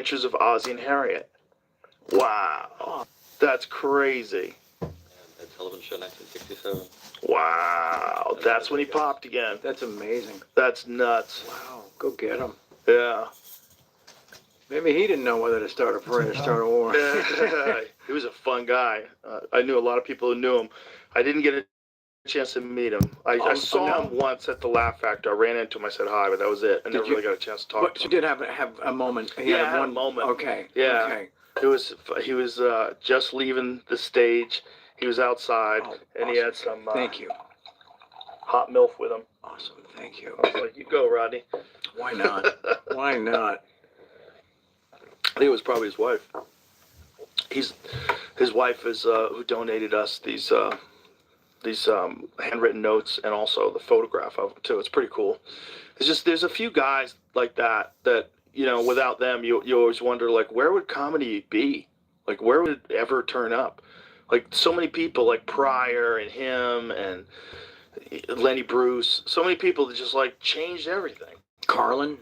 Adventures of Ozzie and Harriet. Wow. That's crazy. Ed Sullivan Show, 1967. Wow. That's when he popped again. That's amazing. That's nuts. Wow. Go get him. Yeah. Maybe he didn't know whether to start a parade or start a war. He was a fun guy. I knew a lot of people who knew him. I didn't get a chance to meet him. I saw him once at the Laugh Factor. I ran into him. I said hi, but that was it. I never really got a chance to talk to him. You did have a moment. He had one moment. Okay. Yeah. Okay. He was just leaving the stage. He was outside, and he had some Thank you. hot milk with him. Awesome. Thank you. I was like, you go, Rodney. Why not? Why not? I think it was probably his wife. His wife is who donated us these handwritten notes and also the photograph of him too. It's pretty cool. There's a few guys like that without them you always wonder, like, where would comedy be? Like, where would it ever turn up? Like, so many people like Pryor and him and Lenny Bruce, so many people that just like changed everything. Carlin.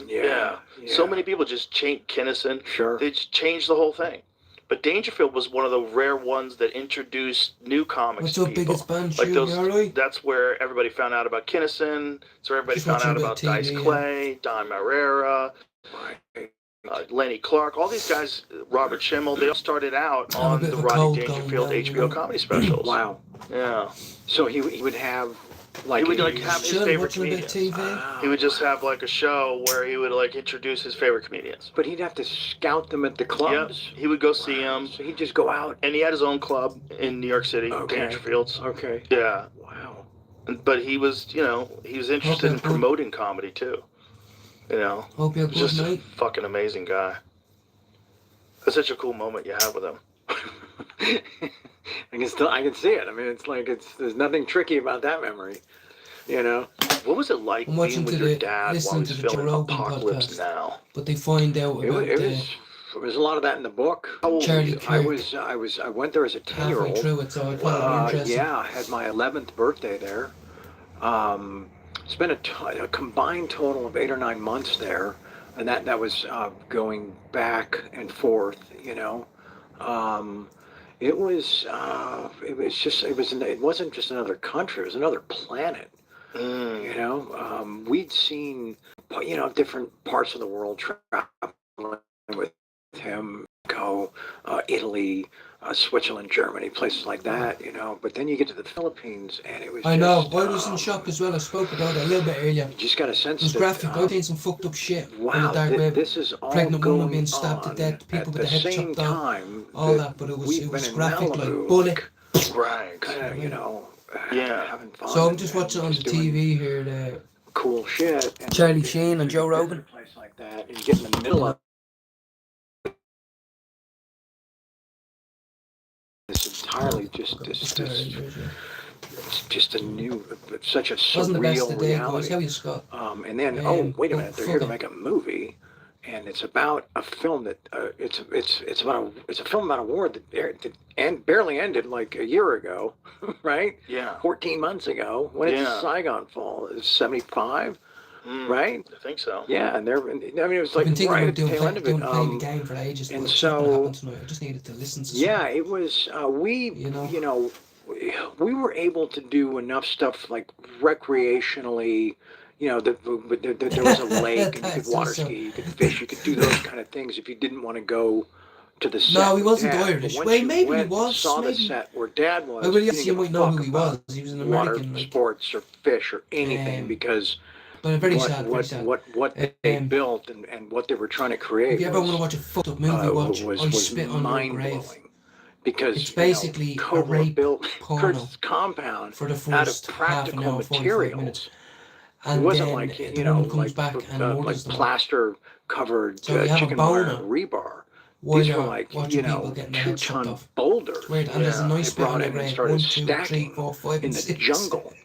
Yeah. So many people just changed. Kinnison. Sure. They just changed the whole thing. But Dangerfield was one of the rare ones that introduced new comics. What's up, people. biggest band? Like those, right? That's where everybody found out about Kinnison. That's where everybody found out about Dice Clay, Don Marrera, Lenny Clark. All these guys, Robert Schimmel, they all started out on the Rodney Dangerfield HBO comedy specials. Wow. Yeah. So he would have he would have his favorite comedians. TV? He would just have like a show where he would like introduce his favorite comedians. But he'd have to scout them at the clubs. Yep. He would go see them. So he'd just go out. And he had his own club in New York City, Dangerfields. Okay. Yeah. Wow. But he was, he was interested in promoting comedy too. Hope you have a good just night. A fucking amazing guy. That's such a cool moment you have with him. I can see it. I mean, it's like there's nothing tricky about that memory, What was it like being with your dad while he was filming Apocalypse podcast. Now? But they find out about There was a lot of that in the book. Charlie I Kirk. I went there as a 10-year-old. halfway through it, so I thought it'd be interesting. Yeah, I had my 11th birthday there. Spent a combined total of 8 or 9 months there, and that was going back and forth. It wasn't just another country; it was another planet. We'd seen different parts of the world traveling with him, Italy, Switzerland, Germany, places like that, But then you get to the Philippines, and it was I was in shock as well. I spoke about it a little bit earlier. You just got a sense it was that, graphic. I've seen some fucked up shit on the dark web. This is all pregnant going woman being stabbed to death, people with their head chopped off, all that. But it was graphic, like bullet. Right. Kind of, having fun. So I'm just watching on the TV here. The cool shit. And Charlie Sheen and Joe Rogan. A place like that, and you get in the middle of it's entirely it's just a new, such a surreal reality. How you, Scott? And then, wait a minute, they're here to make a movie, and it's about a film that it's a film about a war that barely ended like a year ago, right? Yeah. 14 months ago. When did Saigon fall? It was 75. Right? I think so. Yeah, and it was like right at the tail end of it. Playing the game for ages, and so I just needed to listen to it was we were able to do enough stuff like recreationally. There was a lake and you could water ski, you could fish, you could do those kind of things if you didn't want to go to the set. No, he wasn't Irish. Well, maybe he was. Saw the set where Dad was. Well, yes, you might know who he was. He was an American. Water sports or fish or anything because. But very sad. What they built and what they were trying to create. If you ever want to watch a fucked up movie, was Spit on Your Grave. Because it's basically a rape built porno Kurt's compound for the first out of practical materials. And it wasn't like like plaster covered chicken wire rebar. These were like 2-ton boulders. And there's a nice they brought in and started stacking in the jungle.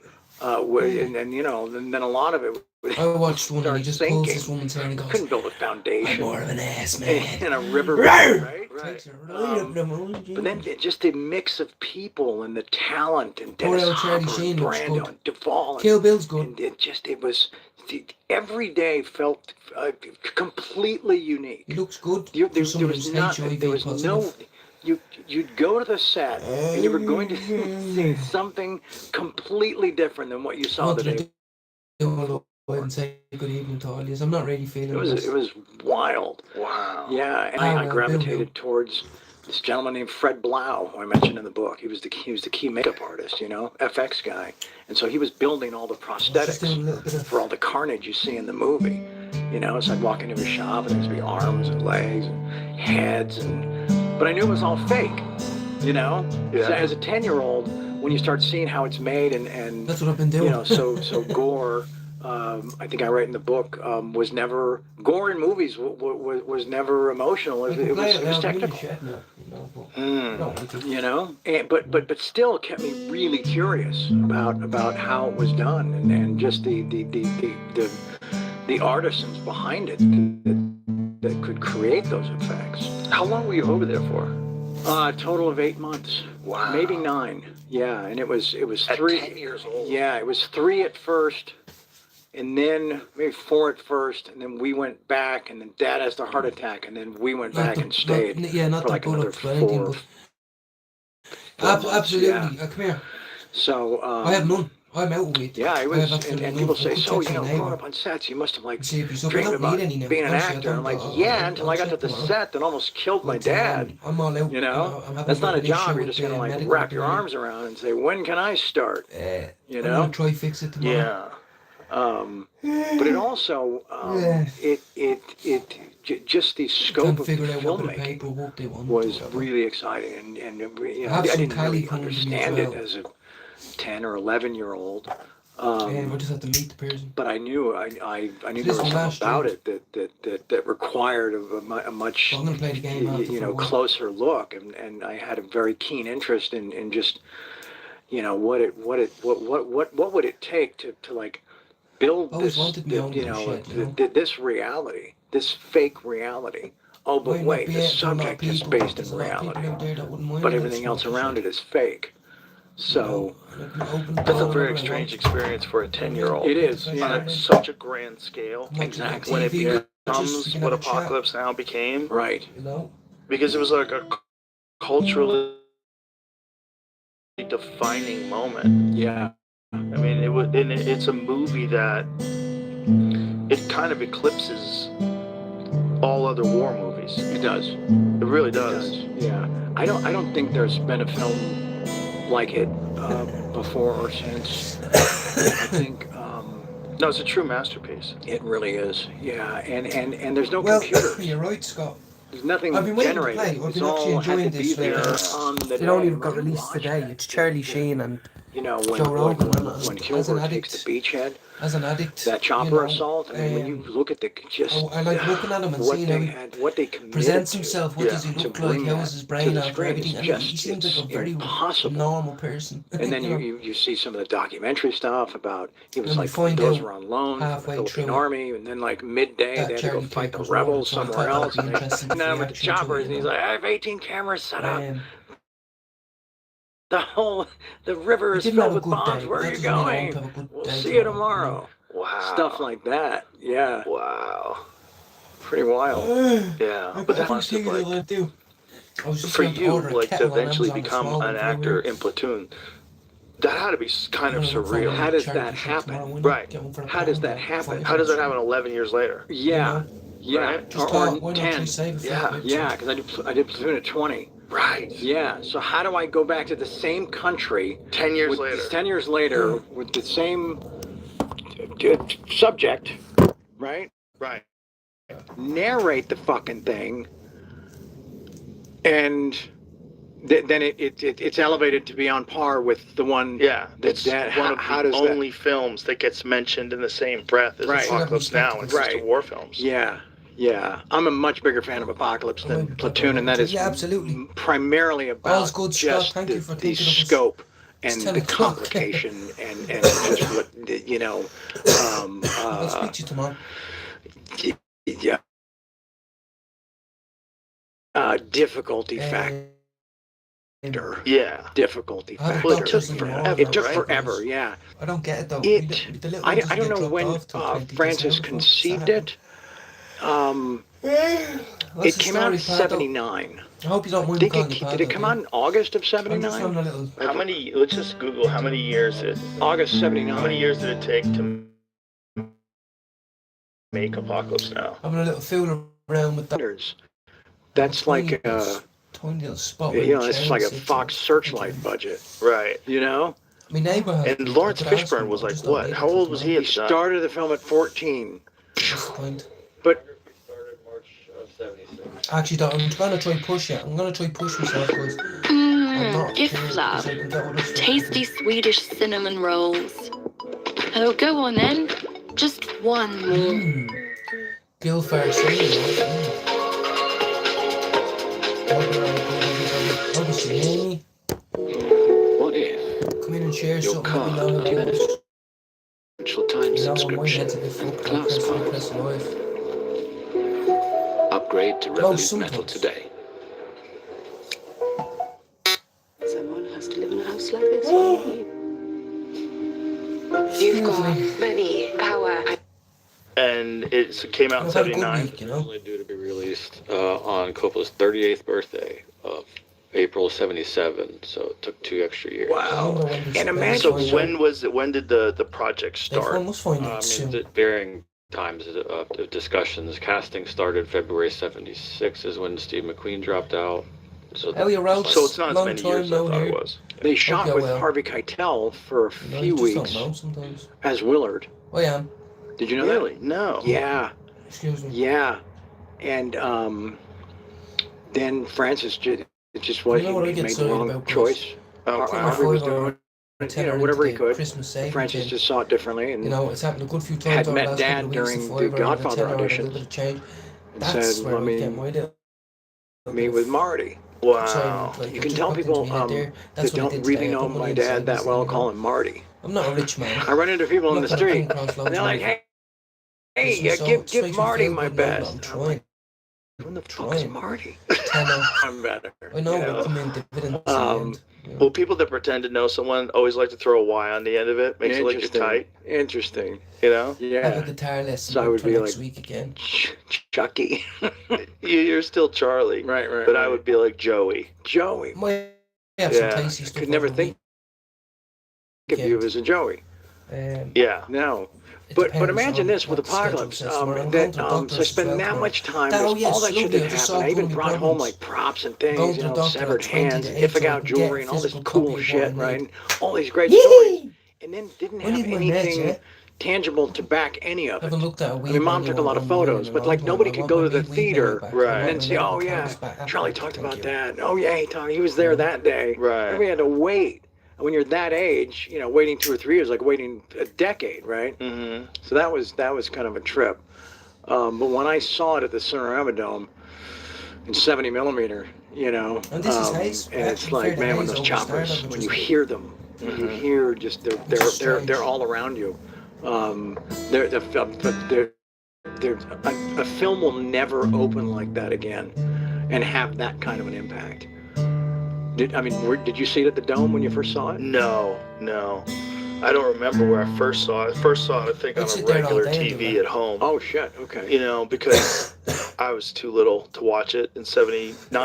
And you know, and then a lot of it I watched one and he just pulls sinking. this woman's hair and he goes, Couldn't build a I'm foundation more of an ass man. in a river, Rawr! right? Takes her right up the moon. But then just the mix of people and the talent and Poor Dennis old Charlie Hopper Sheen and looks Brando good. and Duvall. Kill Bill's good. And it was every day felt completely unique. He looks good. There for someone was who's not, HIV there was no. positive. You'd go to the set and you were going to see something completely different than what you saw the day. And say good evening to all yous. I'm not really feeling this. It was wild. Wow. Yeah, and I gravitated towards this gentleman named Fred Blau, who I mentioned in the book. He was the key makeup artist, you know, FX guy, and so he was building all the prosthetics for all the carnage you see in the movie. You know, so I'd walk into his shop and there'd be arms and legs and heads, but I knew it was all fake. You know, Yeah. so as a 10-year-old, when you start seeing how it's made and That's what I've been doing. you know, so gore. I think I write in the book was never gore in movies was never emotional. It was technical. You know, but still it kept me really curious about how it was done and just the artisans behind it that could create those effects. How long were you over there for? A total of 8 months. Wow. Maybe 9. Yeah, and it was At 3 10 years old. Yeah, it was 3 at first, and then maybe 4 at first, and then we went back, and then Dad has the heart attack, and then we went back and stayed not for like the another bullets, but anything, 4. but absolutely. Yeah. Come here. So I have none. I'm out of weight. yeah, it I was, have absolutely and none. people say, I could so text you know, my neighbour. growing up on sets, you must have like See if you dreamed don't about need any now. being an Honestly, I actor. I'm don't- like, I'll- yeah, I'll until I got to check the tomorrow. set that almost killed my But, dad. I'm all out. You know, I'm having that's not a an job. issue You're just with gonna the like medical wrap your billing. arms around and say, when can I start? You I'm know. gonna try fix it tomorrow. Yeah. But it also, just the scope Can't of figure out what bit of filmmaking paperwork they want. was really exciting, and you know, Have I some didn't Cali really coming to me as understand it well. as a 10 or 11-year-old. We just have to meet the person. But I knew I knew This there was last something about year. it that required a much So I'm gonna play the game after you for know a while. closer look, and I had a very keen interest in just you know what would it take to like build Always this wanted my own you little know, shit, you know? this reality, this fake reality. Oh, but Might not wait, be the it for a lot of subject is people, based in there's a lot of people reality, out there that wouldn't mind but that everything else smoking around shit. it is fake. So And I can open the That's a door very whenever I strange want. experience for a 10-year-old. it is, On yeah, such a grand scale. Come on, Exactly. When it TV, just- becomes we can what have a chat, Apocalypse Now became, right. You know? because it was like a culturally defining moment. Yeah, I mean, it's a movie that it kind of eclipses all other war movies. it does. It really It does. does. Yeah, I don't think there's been a film like it before or since. I think No, it's a true masterpiece. it really is. Yeah, and there's no Well, computers. you're right, Scott. There's nothing I've been waiting to generated. play. I've It's been actually all had enjoying to be this there lately. on the It only day. got released Watch today. that. It's Charlie Sheen, and You know, Joe Rogan, when as an Kilgore addict. takes the beachhead, as an addict, that chopper you know, assault. I mean, when you look at the just I like looking at him and what seeing they how he had, what they committed presents to. himself. What Yeah, does he to look like? bring How that is his to brain the after screen everything? is And he just- seems like a it's very impossible. normal person. And then you know? you see some of the documentary stuff about he was And we like find those out were on loan from the halfway Philippine through Army, and then like midday that they had to go Charlie fight the Kirk was rebels wrong, so I somewhere thought else. that'd be And interesting then for with the reaction to choppers, it, and you he's know. like, I have 18 cameras set up. Um, The river he is didn't filled have a with good bombs. day. Where are That you doesn't mean I won't going? have a good We'll day see you tomorrow, tomorrow. Wow. Stuff like that. Yeah, Wow. pretty wild. Yeah. But that must have like I was just for going to you, order a like to kettle on eventually Amazon to become swallow an it very actor weird. in Platoon. That had to be kind of I'm gonna look for surreal. one How at does Charlie that Kirk happen? tomorrow, wouldn't Right. you? Get one for the How does pound that or happen? 5 How does that cents. happen 11 years later? Yeah, yeah. Right? Just Or thought, why not 10. try save it? Yeah, Yeah, because I did Platoon at 20. Right. Yeah. So how do I go back to the same country 10 years with, later. 10 years later with the same subject, right? Right. Narrate the fucking thing, and then it's elevated to be on par with the one. Yeah. That's It's that. one How of the does that? only films that gets mentioned in the same breath as Right. Apocalypse Now and Right. Sister War films. Yeah, yeah. I'm a much bigger fan of Apocalypse than Platoon, and that is Yeah, absolutely. primarily All's about good, Scott. just Thank you for the thinking of us. scope and It's 10 the o'clock. complication and just what I'll speak to you tomorrow. yeah, difficulty factor. Yeah. Difficulty I have factor. Well, it took forever, It took right? forever, yeah. I don't get it though. It, The little I ones don't get know dropped when off till 20 to Francis December. conceived it. What's It the came out in story, Pat, though? 79. I hope you don't I mind think calling you it, Pat, did it come okay? out in August of I'm just on 79? a little... How many? Let's just Google how many years it. August How many 79. years did it take to make Apocalypse Now? Having a little fool around with that. That's like Tiny little spot. you know, it's like a Fox Searchlight budget. Right. You know, My neighbour has... And Lawrence I could ask Fishburne him, was but I like just don't what? need How it old for was tomorrow. he at he the time? started the film at 14. What's the point? But Started March of 76. Actually, don't. I'm trying to try push it. I'm going to try push myself, guys. I'm not Gift cool, lab. so I can get all this stuff. Tasty Swedish cinnamon rolls. Oh, go on then. Just one more. Gil Farsi. Obviously, What if come in and share your something. car Let me know. came in a Financial Times You know, when my subscription head's a bit fucked up, Class press Pass. press live. Upgrade to Revolut Metal sometimes. today. Someone has to live in a house like this, won't you? You've got money, power. And it came out in I've had a good '79. week, you know. Originally due to be released on Coppola's 38th birthday of April 77, so it took 2 extra years. wow. And imagine- So when was it? When did the project They start? must find I it soon. mean, varying times of discussions. Casting started February 76 is when Steve McQueen dropped out. So How you route? So it's not as Long many time years as I no thought it hear. was. They shot Okay, with well. Harvey Keitel for a You know, few you just weeks don't know sometimes. as Willard. I am. Did you know Really? No. that? Yeah, Excuse me. yeah. And then Francis it just was You know what I he get made the sorry wrong about, Chris? choice. Oh, Har- Put my wow. Harvey was fiver doing on a tenner whatever he into the could. Christmas savings Francis bin. just saw it differently and You know, it's happened a good few times Had over met the last Dad couple of weeks, during the the fiver and Godfather tenner and a little auditions bit of change. and That's said, where "Let I get me my little meet with Marty." Wow. like, You I can just tell put things people in my head there. that That's what I don't did really today. I know put my money dad inside that this well thing, call you him Marty. I'm not a rich man. I run into people I'm on the not gonna street come across loads and they're of like, money. "Hey, Listen, so give it makes me Marty feel my good now that best." I'm I'm trying. like, "Who the fuck's Trying. Marty?" Tenner. I'm better. I know you we'll come in dividends in the end. You know. Well, people that pretend to know someone always like to throw a Y on the end of it. Makes it like you're Interesting. tight. Interesting. You know. I have a Yeah. guitar lesson So I would for be next like- week again. Chucky. You're still Charlie. Right, right. But right. I would be like Joey. Joey. Might have Yeah. some tasty stuff. Could never over the think of you as a Joey. week. Yeah. No. It But depends imagine on this with what schedule Apocalypse. says tomorrow. I'm going That to the so I doctor's spend as well that tomorrow. much time. Oh, There's yes, all that shit lovely. that I just saw happened. I even one of brought your home problems. like props and Going things, to you the know, doctor severed at 20 hands, to 8 so I Ifigout can get jewelry, and all this physical cool copy of shit, what I right? need. All these great stories. And then didn't I have need my meds, anything yeah? tangible to back any of I it. haven't looked at a I weed mean, Mom menu took a lot of in photos, a but long like time. nobody I could want go my to the weed menu theater back. Right. I and want then my say, "Oh medical yeah, cards back. Charlie Thank talked about you. that. Oh yeah, he was there that day." Right. We had to wait. And when you're that age, you know, waiting 2 or 3 years, like waiting a decade, right? Mm-hmm. So that was kind of a trip. But when I saw it at the Cinerama Dome in 70 millimeter, you know, And this is Hayes. and it's Actually, like, fair to man, when Hayes those over Stardom, choppers, which when is you like- hear them, when you hear just they're all around you. A film will never open like that again and have that kind of an impact. Did you see it at the Dome when you first saw it? No. I don't remember where I first saw it. First saw it, I think, I'd on sit a there all regular day and do TV that. at home. Oh shit. Okay. You know, because I was too little to watch it in '79.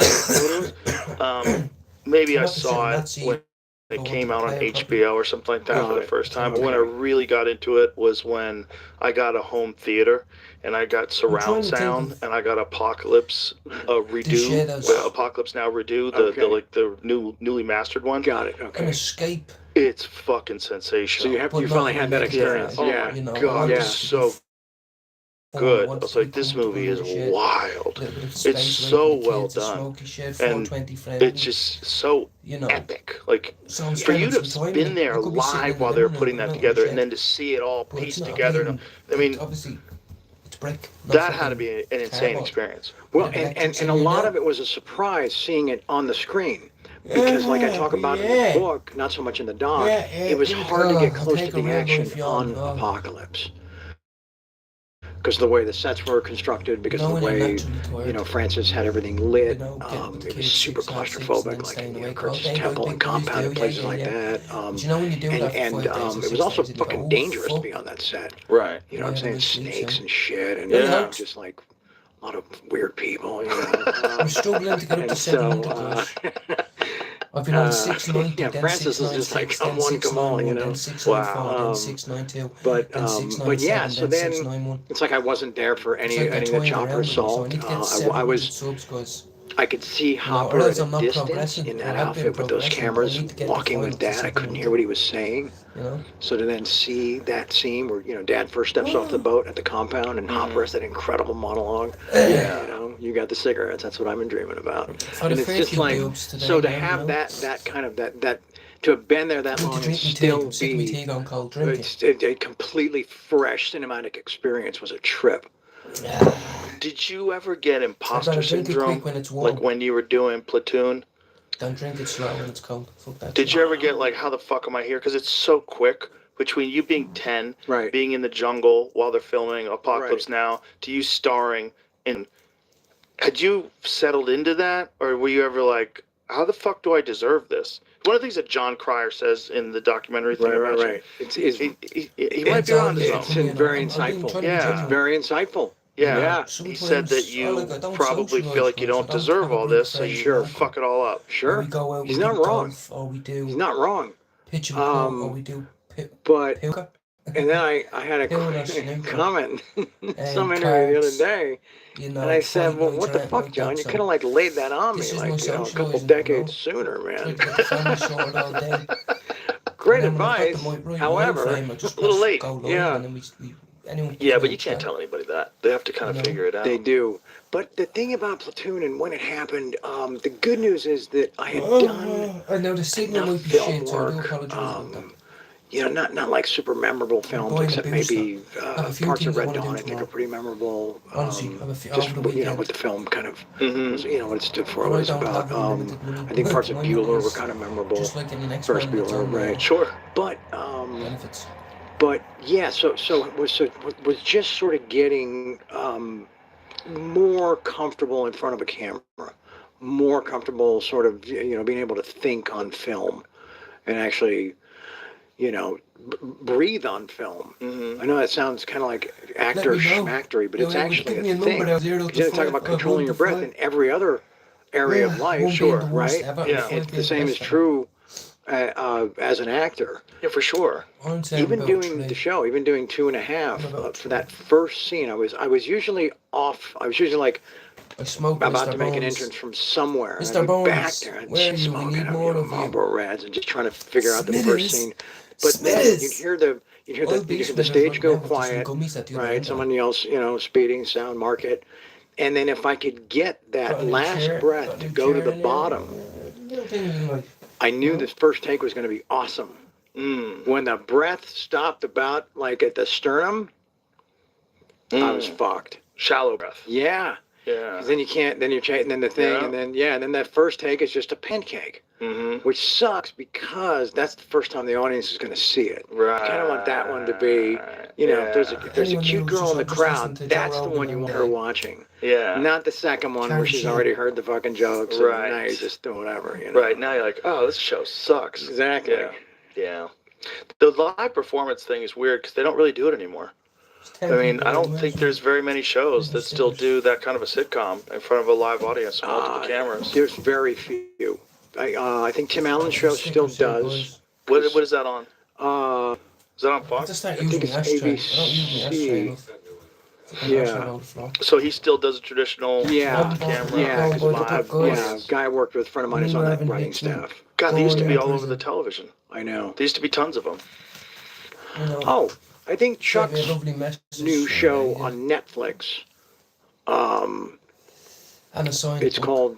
Maybe I Not to sit saw on it that seat. when I it want came to out on play a copy. HBO or something like that Got for the it. first time. But when I Okay. really got into it was when I got a home theater and I got trying surround to think sound of- and I got Apocalypse redo, shadows. Apocalypse Now redo, Okay. the newly mastered one. Got it. An Okay. escape. It's fucking So sensational. you But finally not had that really experience. Oh Yeah. my You know, I God, want yeah. this it's to so be fun. good. I want was to be like, this comfortable movie is and shit. wild. Little bit of It's space so away from the well kids, a done. smoky shed, And 420 friendly. It's just so you know. epic. Like, So I'm for you spending to some time have been in it. there I could be sitting in live the while they were living putting room that and together shit, and then to see it all but it's pieced not together. really- I mean, obviously, it's brick. not that had to fucking be an insane cardboard. experience. Well, Yeah, and a lot of it was a surprise seeing it on the screen. because like I talk about in the book, not so much in the doc, it was hard to get close to the action on Apocalypse. Because of the way the sets were constructed, because of the way, Francis had everything lit, it was super claustrophobic, like in Kurtz's Temple and Compound and places like that. And it was also fucking dangerous to be on that set. Right. You know what I'm saying? Snakes and shit, and just like a lot of weird people. I'm struggling to get up to 700. I've been on 690, then Francis is just like, 696, come then on, come on, 691, you know. then 694, Wow. then 692, But then 697, but yeah, so then then 691. it's like I wasn't there for It's any like of they're the toying chopper around with me, so I assault. need to get I 700 was subs, guys. I could see or Hopper else at I'm a not distance progressing. in I that have been outfit with those progressing, but I cameras need to get the walking with final Dad. I couldn't 600. hear what he was saying. You know? So to then see that scene where Dad first steps off the boat at the compound and Hopper has that incredible monologue. You got the cigarettes. That's what I've been dreaming about. I'd And have it's fair just few like boobs today, so to man, have you know? that kind of that to have been there that I need to long and drink me tea. still I'm sick of me be tea gone cold. Drink it. a completely fresh cinematic experience was a trip. Did you ever get imposter drink it syndrome? quick when it's warm. Like when you were doing Platoon? Don't drink it slow when it's cold. Fuck that. Did you ever get like, how the fuck am I here? Because it's so quick between you being 10, Right. being in the jungle while they're filming Apocalypse Now, to you starring in. Had you settled into that, or were you ever like, how the fuck do I deserve this? One of the things that John Cryer says in the documentary thing about you, he might be on his It's own. very insightful. Yeah. It's very insightful. Yeah. He Sometimes said that I you don't probably socialise, feel like you guys. I don't don't deserve have a all group this, of so friends, you Sure. fuck it all up. Or Sure. we go out, He's we not do wrong. golf, or we do He's not wrong. pitch and putt, or we do But poker. and then I had a Poker or snooker. comment in And some interview the cards. other day, You know, and I said, fight "Well, nights what or the anything fuck, like John? that, You so could have like laid that on me, this is my like a couple socialising, decades you sooner, man." Try to get the family sorted all day. Great And then when I've got advice. the right However, frame, I just a little press late. go live, Yeah. and then anyone can Yeah, come but in you can't and tell anybody that. They have to kind You of know, figure it out. they do. But the thing about Platoon and when it happened, the good news is that I had chat. done I know the signal enough might be film shit, so I do work. apologise about that. Not like super memorable films, Buying a except booster. maybe I have a few parts of things I Red wanna do Dawn. I think tomorrow. are pretty memorable. Honestly, I have a few just over the weekend. what the film kind of Mm-hmm. what it stood for, But what I it's don't about. have unlimited money. I think parts of Mine Bueller is were kind of memorable. Just like any next First one, it's Bueller, on right? Sure. But benefits. but yeah, so it was just sort of getting more comfortable in front of a camera, more comfortable sort of being able to think on film, and actually breathe on film. Mm-hmm. I know that sounds kind of like actor Let me know. schmackery, but Yeah, it's well, actually give me a a thing. number there, 0 to Because you talk 5, about controlling 1 your to breath 5. in every other area of life, One being the worst right? ever, Yeah. and It's 5 the being same is best ever. true as an actor. Yeah, for sure. I'm saying Even about doing 3. the show, even doing 2.5 I'm about for that first scene, I was usually off. I was usually like I smoke about Mr. to make an Bones. entrance from somewhere. Mr. And I'd be back Bones, there and where are you? We smoking need more of you. Marlboro Reds and just trying to figure out the first Smithers. scene. But then Smithers. you'd hear the I'll be the Smithers stage right go now with just some quiet, gummies at the other right? end. Someone yells, speeding, sound, market. And then if I could get Got that a new last chair, breath got a to new go to chair the in there. bottom, Little things in life. I knew this first take was going to be awesome. When the breath stopped about like at the sternum, I was fucked. Shallow breath. Yeah. Yeah. 'Cause then you can't, then you're chasing, then the thing, Yeah. and then that first take is just a pancake, Mm-hmm. which sucks because that's the first time the audience is going to see it. Right. I kind of want that one to be, if there's a Anyone cute who's girl in the just crowd, listening to Joe that's the Rogan one you all want her day. watching. Yeah. Not the second one where Carry she's shit. already heard the fucking jokes. Right. And now you just do whatever, Right, now you're like, oh, this show sucks. Exactly. Yeah. Yeah. The live performance thing is weird because they don't really do it anymore. I mean, I don't think there's very many shows that still do that kind of a sitcom in front of a live audience with multiple cameras. There's very few. I think Tim Allen's show still does. What is that on? Is that on I Fox? just start I think using the it's ashtray. I don't use the ashtray ABC. enough. Yeah. Ashtray on the floor. So he still does a traditional Yeah, camera. yeah, Oh, boy, a guy I worked with, a friend of mine is on that writing staff. God, they used to be Yeah. all over the television. I know. There used to be tons of them. You know, Oh, I think send me a Chuck's lovely message, new show yeah. on Netflix, And a sign. it's called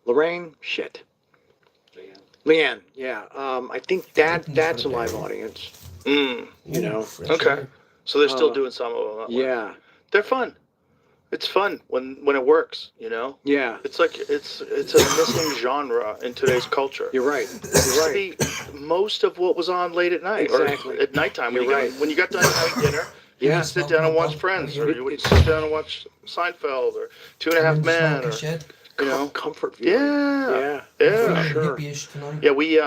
Lorraine, shit. Leanne, yeah. I think that's a live audience, Mm. you know. Okay. So they're still doing some of them. That way. Yeah. They're fun. It's fun when it works, you know? Yeah, It's like it's a missing genre in today's culture. you're right. It used You're to right. be most of what was on late at night Exactly. or at nighttime when You're you right. when you got done having dinner. You Yeah. would sit down and watch Friends, or you would sit down and watch Seinfeld, or Two and a Half Men, or you know, Comfort viewing. yeah, Yeah. yeah. Sure. Hippie-ish tonight. Yeah, we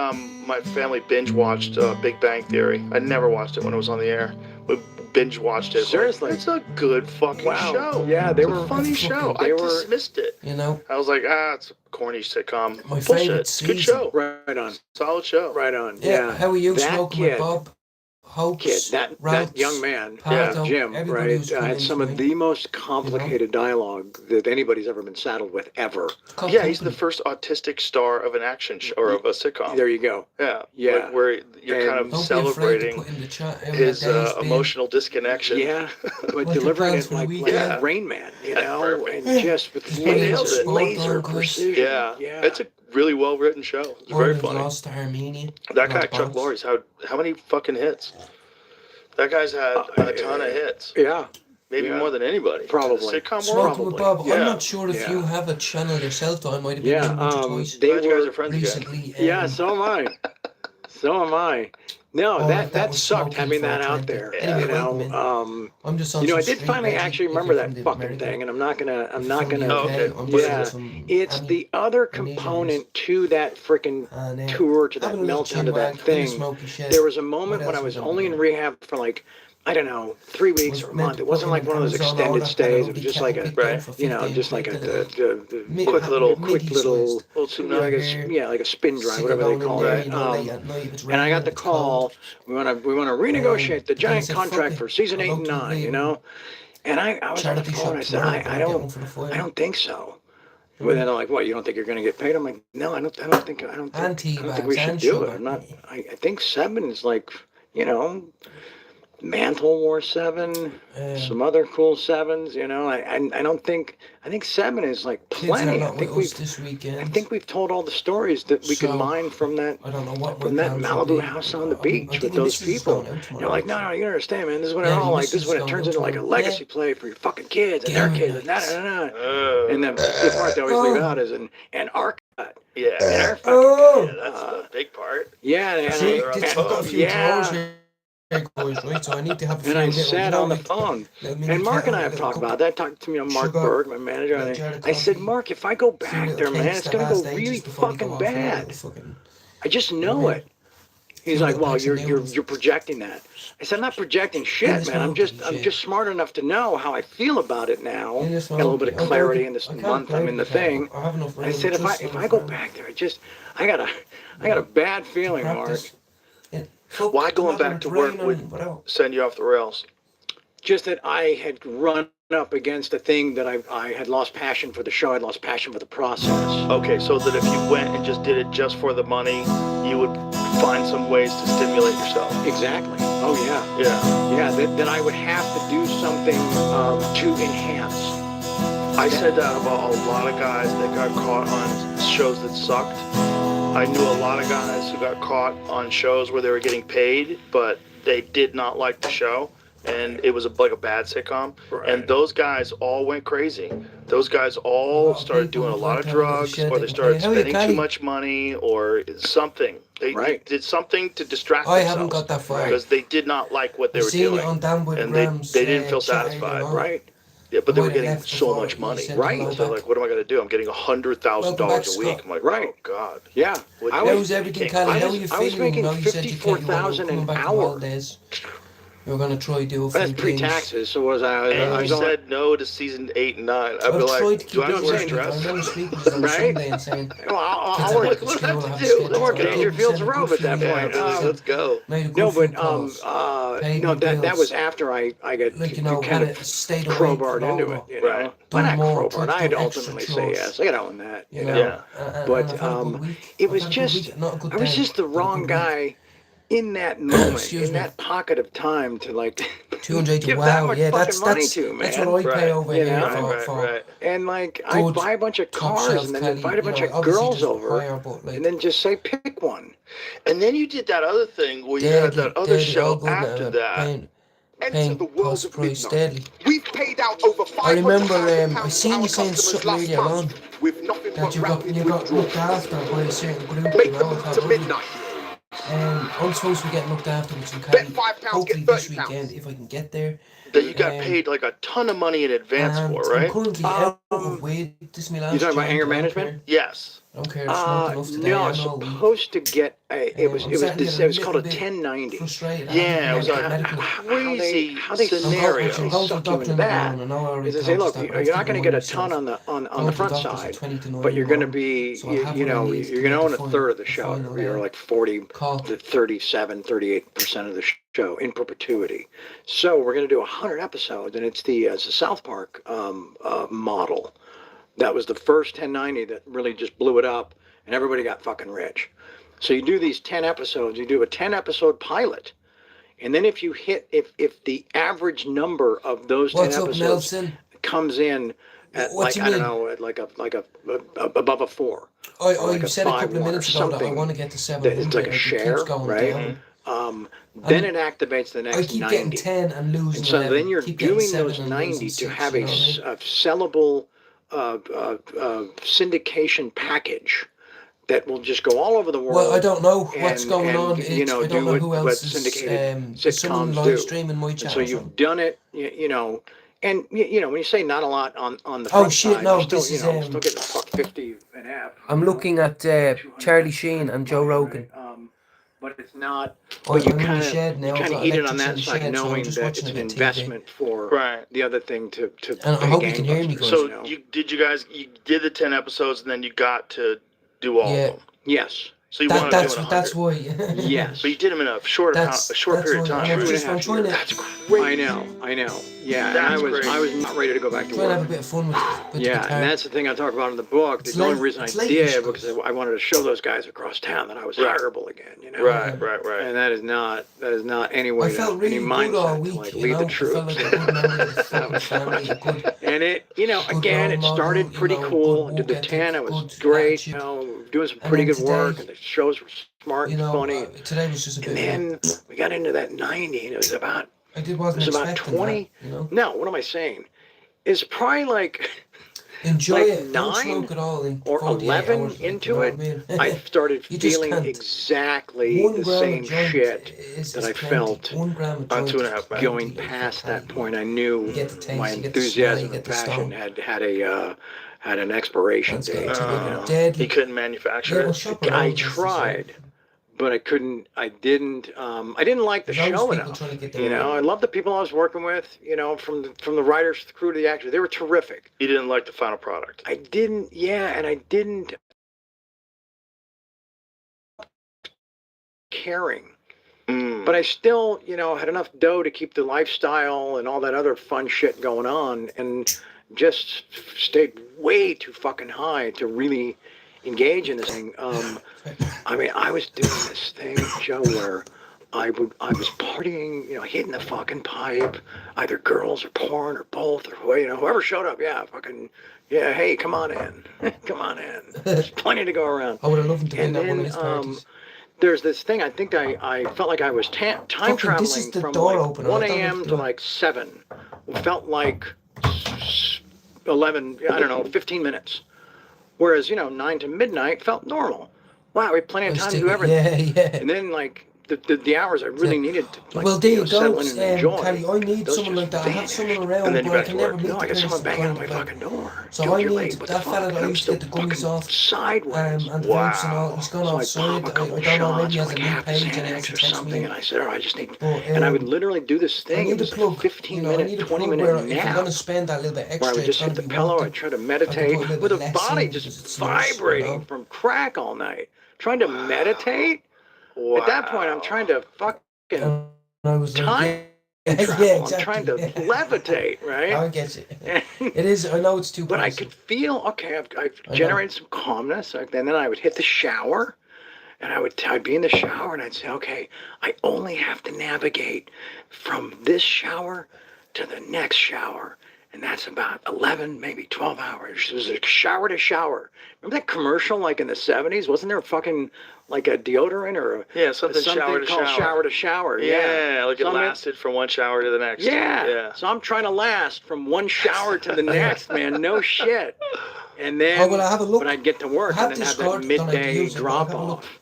my family binge watched Big Bang Theory. I never watched it when it was on the air. We binge watched it. Seriously? Like, it's a good fucking Wow. show. Yeah, they It's were a funny show. they I were- dismissed it. You know, I was like, it's a corny sitcom. My Bullshit. favorite It's a good season. show. Right on. Solid show. Right on. yeah. Yeah. How are you That smoking kid- with Bob? Hopes, That Routes, young man, Pardo, Jim, everybody right, was coming had in some for of me. the most complicated dialogue that anybody's ever been saddled with ever. Called Yeah, he's the Company. first autistic star of an action show or of a sitcom. There you go. Yeah, Yeah. like where you're kind And- of Don't be afraid to celebrating put in the chat how his that day's been. emotional disconnection. Yeah, but Like your delivering plans it for the like weekend? Rain Man, you That's know, perfect. and just with He nailed laser, it. laser Bob precision. Yeah, Yeah. it's a really well written show. It's very Ireland funny. lost to Armenia. That guy, Not Chuck bounce. Lorre's, how many fucking hits? That guy's had a ton of hits. Yeah, Maybe Yeah. more than anybody. Probably. The sitcom Smoking world. with Bob. Yeah. I'm not sure if Yeah. you have a channel yourself, though. I might have been yeah. in once or twice They Glad you guys were are friends again. recently. Yeah, so am I. So am I. No, Oh, that that was sucked smoking having for that a out 20. there. Anyway, You wait a know, minute. I'm just on you know, I some did street finally magic actually if remember you're that from the fucking American- thing, and I'm not gonna. if you're from the Oh, UK, okay. I'm What's just on Yeah. some It's Annie the other Canadians. component to that freaking And, tour, to that having a little meltdown, to that chinwag in the thing. smoky shed. There was a moment What when I else was was only in on rehab for like, I don't know, 3 weeks Was or a meant month. to It wasn't put like in one of those Amazon extended order, stays. and It it'll was be just kept like a, picked out right, for you know, 15 just like a quid, the mid- quick little- quick little, midi-sized. Little too like nice. a, yeah, like a spin drive, Sit whatever they alone in call there, it. you know, late at night, if it's And I raining, got the it's cold. call. We want to renegotiate the Then I giant said, contract "Fuck for it, season I'll 8 go and to 9. the You know, and I was on the charity phone. shop I said, tomorrow, I gonna get one don't. for the fire. I don't think so. Well, then they're like, "What? You don't think you're going to get paid?" I'm like, "No, I don't think. And tea I don't think we bags should and do sugar. it. I'm not. I think 7 is like, you know, Mantle wore 7. Some other cool 7s. You know, I don't think. I think 7 is like Kids are plenty. not with us this weekend. I think we've told all the stories that we So, can mine from that. I don't know what From my that plans will Malibu be. house on the I'm beach with thinking those Mrs. is people. going out tomorrow. You're like, no, you don't understand, man. This is what Yeah, it's all your like. This is missus when is it going turns out into like a tomorrow. legacy play for your fucking kids and their Game kids and nights. And the part they always leave out is an arc cut. Yeah, And our fucking, Oh! that's the big part. yeah, and See, they're on I've the got a phone. few drawers here, boys, right? So I need to have a few and I little, sat you know, on the like, phone. little mini And Mark and I kettle, have little talked cup about that. Talked to me, Mark sugar, Berg, my manager. little And jar of I said, coffee, Mark, if I go few back little there, man, cakes it's that gonna last go day really just before you go fucking off, you know, bad. little fucking- I just know Yeah. it. He's Few like, little well, packs of you're noodles. projecting that. I said, I'm not projecting shit, this man. I'm mountain, just shit. smart enough to know how I feel about it now. In this Got a little bit of mountain. clarity I in this can't month play I'm in the with that. thing. I have enough I room, said, just if I enough go room back there, I got a bad to feeling, Mark. practice. Yeah. Fuck, Why going I'm not back to gonna work train would on whatever. send you off the rails? Just that I had run up against a thing that I had lost passion for the show. I'd lost passion for the process. Okay, so that if you went and just did it just for the money, you would find some ways to stimulate yourself. Exactly. Oh yeah. Yeah. Yeah. That I would have to do something to enhance. I said that about a lot of guys that got caught on shows that sucked. I knew a lot of guys who got caught on shows where they were getting paid, but they did not like the show, and it was like a bad sitcom. Right. And those guys all went crazy. Those guys all started doing a lot of drugs, or they started spending too much money, or something. They Right. did something to distract I themselves. haven't got that far. because they did not like what they I've were seen doing. it on Dan with and Graham's, they didn't feel chat satisfied. earlier on. Right. Yeah, but they Why were they getting left so before much he money. sent Right. the low So back. like, what am I going to do? I'm getting $100,000 Welcome back, a week. Scott. I'm like, Right. oh God. Yeah. What- I How's was everything, can't- Callie? I How was- are you I was feeling? making Now you said you can't, you were 54,000 coming an back to hour. holidays. You were going to try do a few That's things. pre-taxes. So was I? And I you was only- said no to season 8 and 9. I'd I've be tried like, to keep do I it have to wear saying, I dress? remember speaking to them Right? Sunday and saying, Well, I'll Kids work. are Like, what do I School have have to do? scheduled I'll work to at go. Dangerfield's Send a Road good at that few point. emails. Let's go. Made a good No, few but calls. you know that was after I got Like, you know, kind had of it stayed away crowbarred for into longer. it. You know, Right. well, not Done more, crowbarred. tried to I had do to extra ultimately say chores. yes. I got to own that. You You know, know. Yeah. But, and I've had a good week. it I've was had a good just- week, not a good I was day, just the but a wrong good week. guy in that moment, Excuse in me. that pocket of time to like 200, give that wow, much yeah, fucking that's money that's to, that's man. what I Right. pay over You here know? Right, for. right, right. And like I Good buy a bunch of top cars shelf and then Kelly, invite a bunch you of know, obviously girls just over, higher, but like, and then just say pick one. And then you did that other thing where you had that other show after that, paying cost price daily. We've paid out over I remember, £500,000 I seen to you our saying customers something last earlier on month with nothing that but you rapid got withdrawal. looked after by a certain group, Make you the know, I move thought to lovely. midnight. I'm supposed to be getting looked after with some Bet caddy, £5, hopefully get this £30. weekend if I can get there. That you got Um, paid like a ton of money in advance and for, I'm right? currently out of weight. This is my last You talking about joint, anger I don't management? care. Yes. I don't care, I smoked enough today No, and all week. supposed to get a, it was I'm it was starting to this, get it was called a little bit 1090. frustrated. I Yeah, haven't it was been a out medical. crazy How they scenario. I'm going to the suck you doctor into in the that morning. I know I already is they told say, you look, that, but you're I'm not going to sticking get a with ton myself. on the Going to the front doctor's at side, 20 to 9 but you're going to tomorrow, be so I'll have what I need to you're make going to the own a final- third of the the show. final, You're like 40 call. to 37, 38% of the show in perpetuity. So we're going to do 100 episodes, and it's the South Park model. That was the first 1090 that really just blew it up, and everybody got fucking rich. So you do these 10 episodes, you do a 10 episode pilot, and then if you hit, if the average number of those 10 What's up, episodes Nelson? comes in at What like, you I don't mean? know, at like a above a 4, or like You a said a couple of 5-1 or minutes ago that I something, want to get to that 700. it's like a It share, keeps going right? down. Then it activates the I next keep 90. getting 10 and losing And so 11. then you're Keep getting doing 7 those and 90 losing to 6, have you a, know what I mean? a sellable syndication package that will just go all over the world. Well, I don't know what's and- going and, on. you know, I don't do know what- who what else is syndicated someone sitcoms live do. streaming my And chat. so or you've something. done it, you know, and you know, when you say not a lot on the Oh, front shit, side, no, you're still, this you is, know, still getting a buck 50 an app. I'm looking at Charlie Sheen and Joe Rogan. But it's not. I'm But you in the kind shed of now. I've got eat it on electrics in that the side, shed, so I'm knowing just that watching it's a an bit of TV. investment for Right. the other thing to. And I hope you can hear me, gangbusters, guys. So you know? you did the 10 episodes and then you got to do all Yeah. of them. Yes. So you want to do it 100. That's why. Yes. But you did them in a short period of why time. I'm Right? just I'm trying to That's crazy. I know. Yeah, and That's I was not ready to go back to trying to have a work. bit of fun with the Yeah, guitar. and that's the thing I talk about in the book. It's The only late- reason I it's late, did Michigan. because I wanted to show those guys across town that I was Right. hireable again. You know. Right. And that is not any way I felt any really good all mindset week, to like you lead know. the I troops. felt like a good member of the fucking family, a good. And it, you know, Good again, role it model, started you pretty know, cool. good I did the work 10, it ethic, was good great. attitude. You know, doing some And pretty then good work, today, and the shows were smart You and know, funny. today was just a bit. And then we got into that 90, and it was about Wasn't expecting 20. that, you know. No, what am I saying? It's probably like Enjoy like it. Don't 9 smoke it all in or 48 11 hours, like, into you know it. what I mean? I started You just feeling can't. exactly 1 the gram same of joint shit is that I plenty. felt 1 gram of On joint 2.5 is bags. going plenty past for that party. point. I knew You get the taste, my you get the smell, enthusiasm you and get the passion stone. had an expiration That's date. got Uh, You know? deadly. You couldn't manufacture Yeah, well, it. shop I around, that's the tried, same. but I couldn't. I didn't like the There's always show people enough. trying to get You their know, I love the people I was working with. You know, from the writers, to the crew, to the actors. They were terrific. You didn't like the final product. I didn't. Yeah, and I didn't caring. But I still, you know, had enough dough to keep the lifestyle and all that other fun shit going on, and just stayed way too fucking high to really engage in this thing. I mean, I was doing this thing, Joe, where I was partying, you know, hitting the fucking pipe, either girls or porn or both, or you know, whoever showed up, yeah, fucking, yeah, hey, come on in, come on in. There's plenty to go around. I would have loved to be And at one of then his parties. there's this thing. I think I felt like I was time Fucking, this is traveling the from door like opener. 1 I don't a.m. know to like 7. It felt like 11, I don't know, 15 minutes. Whereas, you know, 9 to midnight felt normal. Wow, we had plenty of time to do everything. Yeah. And then like the hours I really needed to like, Well, there you go, settle in and enjoy. Kelly. I need those someone just like that. I have vanished. someone around, And then you but I back can to never work. meet No, I the got someone person banging on kind my of like- fucking door. So Dude, I you're need late. What the that fuck? fella that And I I'm used to still get the gummies fucking off. sideways. And the ropes and all. He's gone So I offside. pop a couple I don't know, maybe shots, he has a like new half a page and he Xanax has to or text something, me. and I said, I just need. But, And I would literally do this I thing. It need a was plug. 15 You know, I minute, need a 20 plug minute where if I'm nap. going to spend that little bit Where I extra, would it's just going hit to the be pillow, worth I'd it. try to I meditate could put a little with a bit less body in because just it's nice, vibrating you know? from crack all night. Trying to meditate? Wow. At that point, I'm trying to fucking And I was like, time yeah, travel. yeah, I'm exactly. trying to levitate, I right? get you. It is. I know it's too. But I pricey. could feel, okay, I've I know. generated some calmness. And then I would hit the shower, and I'd be in the shower, and I'd say, okay, I only have to navigate from this shower to the next shower. And that's about 11, maybe 12 hours. It was a shower to shower. Remember that commercial like in the 70s? Wasn't there a fucking like a deodorant or something shower to called shower. shower to shower? Yeah, like it So I'm in- lasted from one shower to the next. Yeah. So I'm trying to last from one shower to the next, man. No shit. And then, well, I have a look. but I'd get to work I have and then have that Discord, don't like to midday use it, but I'll drop have a look. off.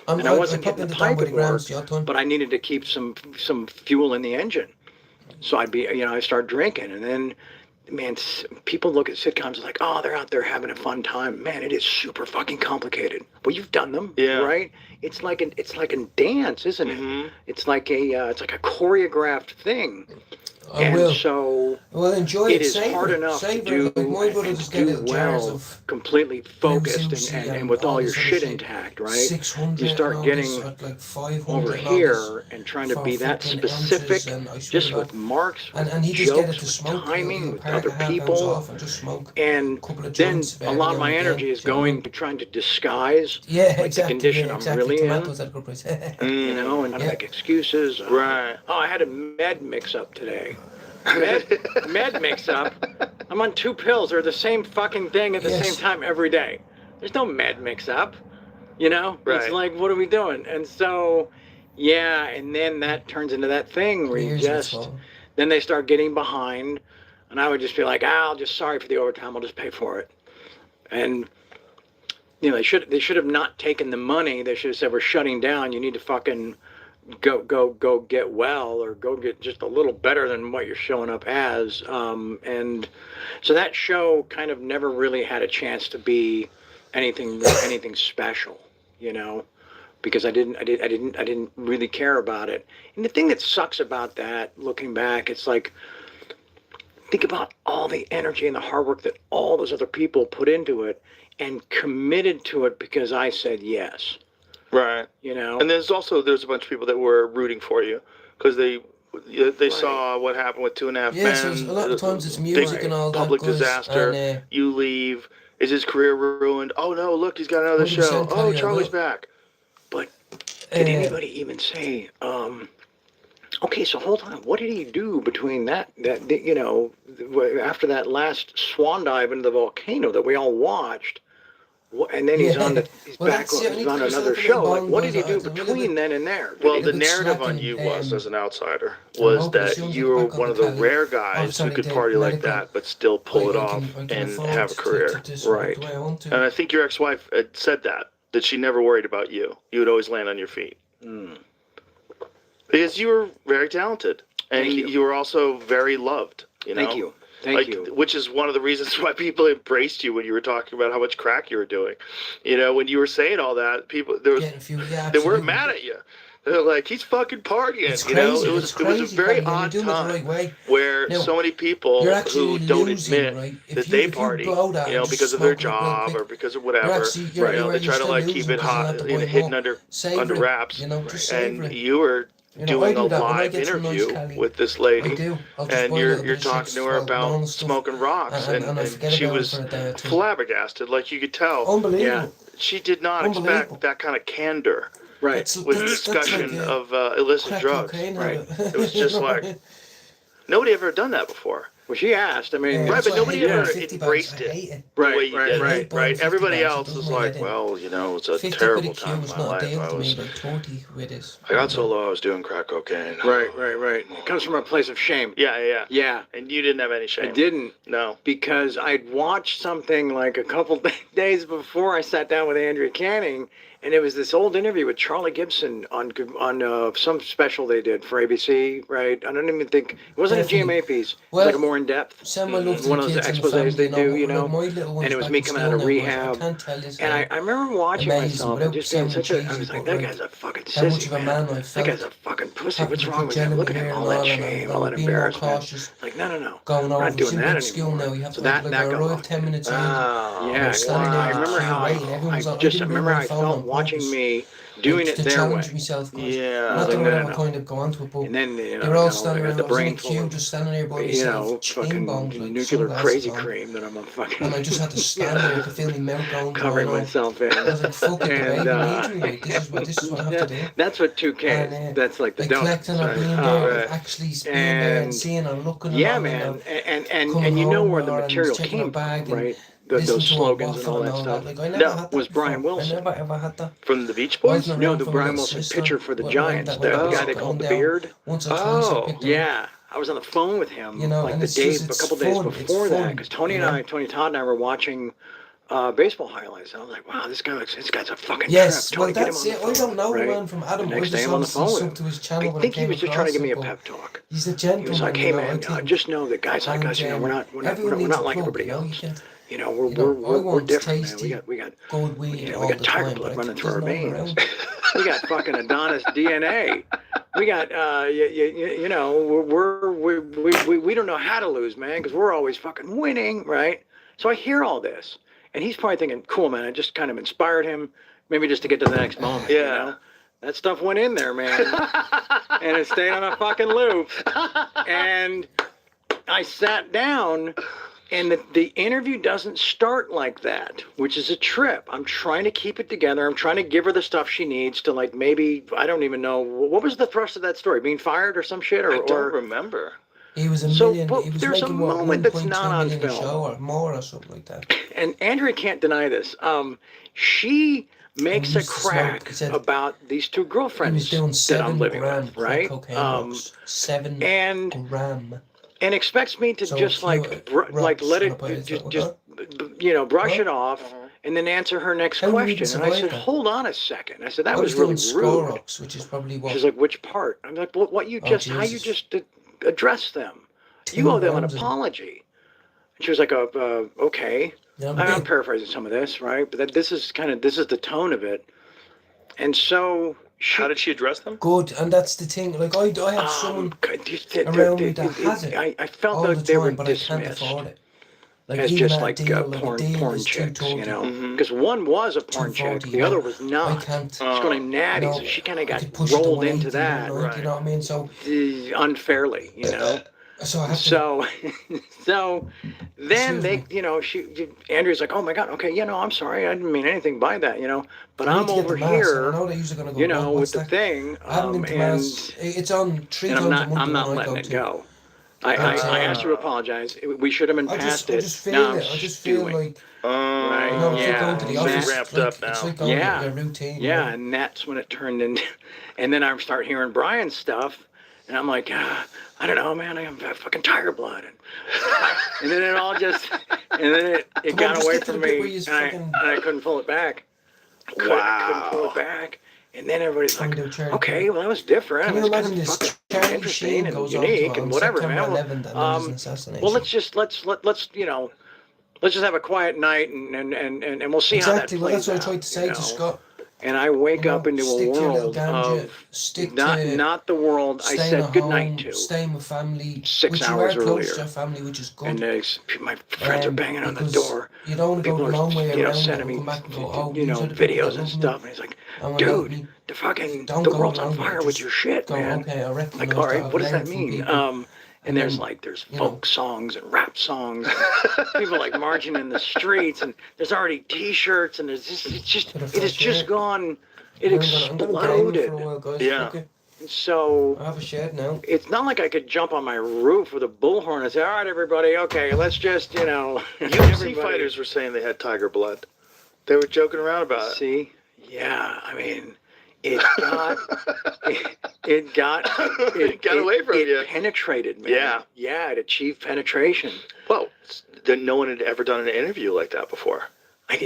And I wasn't getting the pipe at work, but but I needed to keep some fuel in the engine. So I'd be, I start drinking, and then, man, people look at sitcoms like, oh, they're out there having a fun time. Man, it is super fucking complicated. Well, you've done them, right? It's like a dance, isn't it? Mm-hmm. It's like a choreographed thing. I And will. so Well, enjoy it. it is Savor hard it. enough to Savor do, it. Like my brother and just get do little jars well, of completely focused Sushi and with all your this other shit shit. intact, right? 600 You start and all getting this, like 500 over and all here and trying to for be that fucking specific, ounces, and I swear just to with God. marks, And he with just get it jokes, to with smoke. timing, he'll with park other a half ounce people. off and just smoke And a couple of then joints a every lot of now my and energy again, is do you know what I going mean? to trying to disguise Yeah, like exactly. the condition Yeah, I'm exactly. really in. Tomatoes at a good price. And I make excuses. Right. Oh, I had a med mix-up today. Med mix-up? I'm on 2 pills. They're the same fucking thing at the Yes. same time every day. There's no med mix-up. It's Right. like, what are we doing? And so, yeah, and then that turns into that thing where you Years of its just, fault. then they start getting behind, and I would just be like, I'll just, sorry for the overtime, I'll just pay for it. And they should have not taken the money. They should have said, we're shutting down. You need to fucking go get well, or go get just a little better than what you're showing up as. And so that show kind of never really had a chance to be anything special, because I didn't really care about it. And the thing that sucks about that, looking back, it's like, think about all the energy and the hard work that all those other people put into it and committed to it because I said yes. Right. And there's a bunch of people that were rooting for you because they saw what happened with 2.5 Yeah, Men. so a lot of times it's music big and all that. public guys, disaster. And, You leave. Is his career ruined? Oh no! Look, he's got another show. 100% Oh, tell you I Charlie's will. back. But did anybody even say, okay, so hold on, what did he do between after that last swan dive into the volcano that we all watched? And then he's on he's Well, back that's the on, only he's on person another that can show. Like, bond what did he with do us. It's a little between bit- then and there? Well, Did the he- narrative on slacking, you was, as an outsider, I was know, but as that soon as you you were back on one the of the telly- rare guys who sorry, could the party like medical- that, but still pull it off I can and afford have a to career. just Right. the way I want to. And I think your ex-wife had said that she never worried about you. You would always land on your feet. Because you were very talented. And Thank you. you were also very loved. Thank you. Thank you. Which is one of the reasons why people embraced you when you were talking about how much crack you were doing. When you were saying all that, people they Getting a few, yeah, weren't absolutely. mad at you. They're like, he's fucking partying. It's It crazy. was It's it was a crazy, very Paddy, when you're odd doing it the time right way. where Now, so many people you're who actually don't losing, admit right? that they party, blow that and just because of their smoke it real job quick, or because of you're whatever. actually- They try to like keep it hot, hidden under Savor it, wraps. just savor And it. you were I doing do a that when I live get some nice interview Cali. with this I lady, do. I'll just and buy a little you're bit of talking chips, to her salt, about normal stuff, smoking rocks, and I and forget she about it was for a day or two. flabbergasted. Like you could tell, Unbelievable. she did not Unbelievable. expect that kind of candor Right. with discussion like, of illicit crack drugs. cocaine, right. It was just like nobody ever done that before. Well, she asked. I mean, Right, That's but why I nobody hate ever buying 50 embraced bags. I it. hate it. The Right, way you right, did. right. buying 50 Everybody bags, it else does was my like, head in. well, it's a 50 terrible quid a time cue in was my not a life. deal I to me, was, like 40 with it. I got so low, I was doing crack cocaine. right. It comes from a place of shame. Yeah. Yeah. And you didn't have any I shame. didn't, No. because I'd watched something like a couple days before I sat down with Andrea Canning, and it was this old interview with Charlie Gibson on some special they did for ABC, right? I don't even think, it wasn't a Definitely. GMA piece. It Well, was like a more in-depth. Send my love to One the of those kids and the exposés family, they do, like my little one's and it was back me in coming out school of now, rehab. I can't tell you And I remember watching Amazing, myself and without just being sounding such a, I cheesy, was like, but that like, guy's a fucking how much sissy, of a man. man I That felt. guy's a fucking pussy. Having What's to wrong be with him? Look at him, gentleman all that here and shame, all, all that and being more embarrassment. cautious. Like, no. Going We're over not doing simple that skill anymore. now. You have So to like that got arrive off. 10 minutes early. Yeah, Standing there I in the remember queue how waiting, everyone was I like, just I remember didn't I bring my phone felt on watching purpose. me doing like, it to their way. challenge myself. Guys. Yeah. Not that No, we'll no, ever no. kind of go on to it, but And then, you're all standing I around. got the I was in a brain full queue, of, just standing there by you myself, know, chain fucking bombed, like nuclear sunglasses crazy on. cream that I'm a fucking And I just had to stand there to feel my mouth going. covering going on. myself in. I was like, fuck it, the And, baby needs me. Like, this is what I have to do. That's what 2K is. And, That's like the Like donuts. collecting or right? being Oh, there, right. actually being there and And seeing or looking yeah, at man, coming and you know home where the or and material checking her came bag from, and right? listening Those to her slogans and waffle all that all stuff. Like I never No, had that was before. Brian Wilson. I never ever had that. From the Beach Boys? Wasn't No, around the for my Brian little Wilson sister pitcher for the when Giants. that- The when that guy was they going called the down. Beard. Once or twice I picked her up. Yeah, I was on the phone with him You know, like and the it's just- a it's couple days fun, it's before that, fun, because Tony you and know? I, Tony Todd and I were watching baseball highlights. And I was like, wow, this guy's a fucking Yes, trip. well Tony, get him that's on the it. I phone, don't know right? the man from Adam. The I next day just I'm on the obviously phone with sub him. to his channel I when think I he came was just trying to give me a across it, pep talk. He's a He gentleman. was like, you hey know, man, I think. just know that guys like And, us, you know, we're not everyone needs a like plug, everybody you know, you else. can't- You know, you know, I we're want different, man. tasty, We got good weed you know, all we got the tiger time, blood but I running think through our there's no one veins. around. We got fucking Adonis DNA. We got you know, we don't know how to lose, man, because we're always fucking winning, right? So I hear all this, and he's probably thinking, cool, man, I just kind of inspired him, maybe just to get to the next moment. You Yeah. know? That stuff went in there, man, and it stayed on a fucking loop. And I sat down, and the interview doesn't start like that, which is a trip. I'm trying to keep it together. I'm trying to give her the stuff she needs to, like, maybe, I don't even know, what was the thrust of that story? Being fired or some shit? I Or don't remember. He was a So, million. but He was there's a making what, moment that's 1.2 not on million a film. show or more or something like that. And Andrea can't deny this. She makes he a used to smoke. crack He said about these two He was girlfriends doing that 7 I'm living gram with, right? cocaine rocks. 7 And gram. and expects me to So just few, like rocks like let on it a plate, just is that just what you know brush Huh? it off and then answer her next How did you question. And I said, survive that? hold on a second. I said, that I was was really doing score rude. rocks, which is probably what. She's like, which part? I'm like, well, what you Oh, just how you Jesus. just address them. 2 You owe them an grams of- apology. And she was like, okay. Yeah, I'm paraphrasing some of this, right? But this is the tone of it. And so How did she address them? good, and that's the thing. Like I have someone around me that has it I felt all the like they were time, but I can't dismissed afford it. Like as even just that like deal, porn a deal is chicks, you 230. know? Mhm. Because one was a porn chick, 240, the other yeah. was I not. can't. She's going Natty, no, so she kind of I got could push it to rolled into 180, that 190, right. You know what I mean? So unfairly, you know. so I have to. So, so then Excuse they, me. you know, Andrew's like, oh my God, okay, you know, I'm sorry, I didn't mean anything by that, you know, but I need I'm to get over the mask, and I here, know they're usually gonna go, you know, what's with the that? thing, I haven't been to mass. and It's on 3 and times a month. I'm not when I letting go it to. go. I asked her to apologize. We should have been I past just it. feel Now I'm it. I just feel stewing. like Right, you know, it's yeah, like going to the she's office. ramped like, up now. It's like going Yeah. to your routine. Yeah, right? and that's when it turned into, and then I start hearing Brian's stuff, and I'm like, I don't know, man, I have fucking tiger blood, and then it all just, and then it Come on, got just away get to from the bit me, where you and fucking- I couldn't pull it back. I couldn't pull it back, and then everybody's Time like, to Charlie okay, Kirk. well that was different. Can It you was kind imagine of this? fucking Charlie interesting Sheen and goes on unique to and on whatever, September man. 11th, and there's an assassination. Well, let's you know, let's just have a quiet night and we'll see exactly. how Well, that that's plays what I tried out, to you say know? to Scott. And I wake You know, up into a stick to your little world ganja, of stick not to not the world I staying said at goodnight home, to. staying with family, 6 which hours you are close earlier. to your family, which is good. And my friends are banging on the because door. You don't want to go People the long way are, you know, around and sending me, come back and go, oh, you know, these are the people videos that and love me. stuff. And he's like, And when love dude, me, the fucking, don't the go world's on along with fire it, with just your shit, go, man. okay, I recognize Like, all right, that, what does I've that learned from mean? people. And there's then, there's you know. folk songs and rap songs, and people like marching in the streets, and there's already T-shirts, and there's just, it has fresh just air. gone, it I'm gonna game exploded. for a while, guys. Yeah. Okay. So I have a shed now. it's not like I could jump on my roof with a bullhorn and say, all right, everybody, okay, let's just, you know. UFC fighters were saying they had tiger blood. They were joking around about it. See? Yeah, I mean, it got, it got away from it you. penetrated, man. Yeah. Yeah, it achieved penetration. Well, no one had ever done an interview like that before. I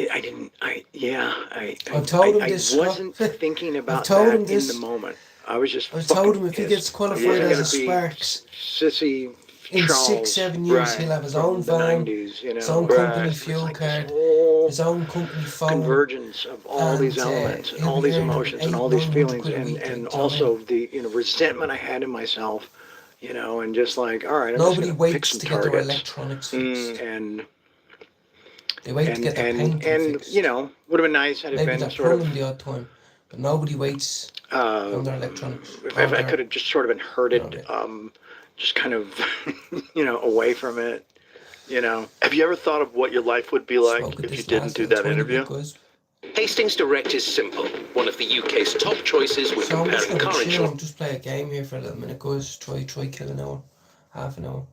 told him this, Scott. wasn't thinking about told him that in this. the moment. I was just I fucking told him if he pissed. gets qualified He wasn't as a gonna be Sparks sissy in Charles 6-7 years, right, he'll have his from own the van, 90s, you know. his own Right. company It's fuel like this card, whole his own company phone. convergence of all these And, elements and he'll all be these earning emotions and 800, all these 900 feelings quid a and, week, and you know what I also the resentment I had in myself, you know, and just like, all right, I'm Nobody just gonna pick waits some to get their targets electronics fixed. and They wait to get their painting and fixed. you know, would have been nice had it Maybe been they're sort of pulling the odd time. But nobody waits on their electronics. If I could have just sort of been herded, just kind of, away from it, Have you ever thought of what your life would be like if you didn't do that interview? Hastings Direct is simple. One of the UK's top choices when So I'm just comparing going car to chill insurance. and just play a game here for a little minute, guys. Try kill an hour, half an hour.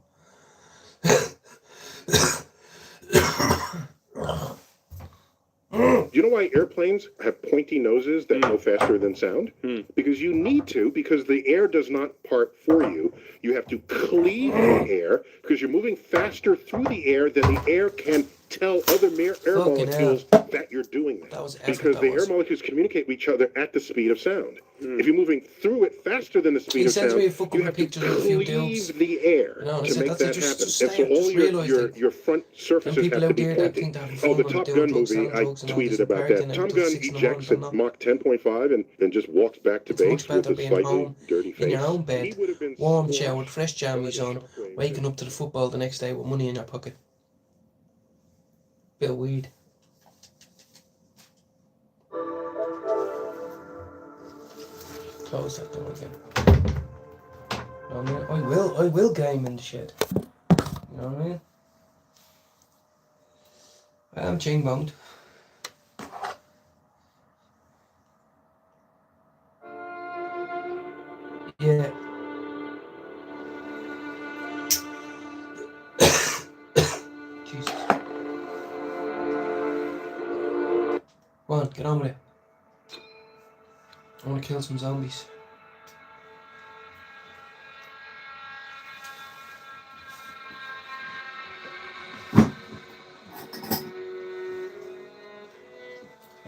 You know why airplanes have pointy noses that go faster than sound? Because you need to, because the air does not part for you. You have to cleave the air, because you're moving faster through the air than the air can tell other air Fucking molecules that you're doing that. That was effort, Because that the was. air molecules communicate with each other at the speed of sound. If you're moving through it faster than the speed He of sends sound, me a fucking you have to picture of a few dudes. cleave the air You know, I to said, make that's it, that just happen. stay And so up, all just realise your front Them surfaces people have to out be there that pointy. think they're having Oh, fun the when Top they're doing Gun drugs, movie, selling I drugs and all tweeted this in about park that. and Tom until Gunn 6 in the morning, ejects at don't know. Mach 10.5 and then just walks back to It's much base with better a being slightly home dirty in face. your own He bed, would have been warm scorched showered, fresh by jammies the on, shockwave waking up to the football the next day with money in your pocket. Bit of weed. Close that door again. You know what I mean? I will game in the shed. You know what I mean? I am chain bound. Yeah. Jesus. Go on, get on with it. I want to kill some zombies.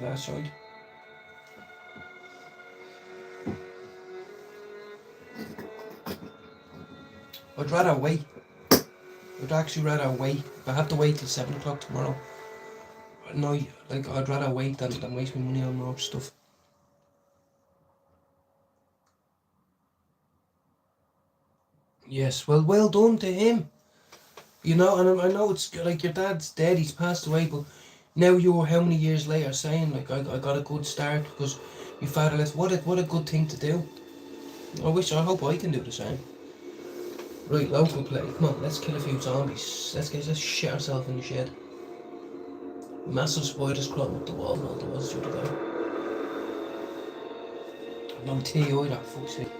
Last side. I'd rather wait. I'd actually rather wait. If I have to wait till 7 o'clock tomorrow, no, like I'd rather wait than waste my money on more stuff. Yes, well done to him. You know, and I know it's like your dad's dead, he's passed away, but now you're how many years later saying like I got a good start because your father left. What a good thing to do. I hope I can do the same. Right, local play. Come on, let's kill a few zombies. Let's shit ourselves in the shed. Massive spiders crawling up the wall and all there was the other day. No TI, that fuck's sake.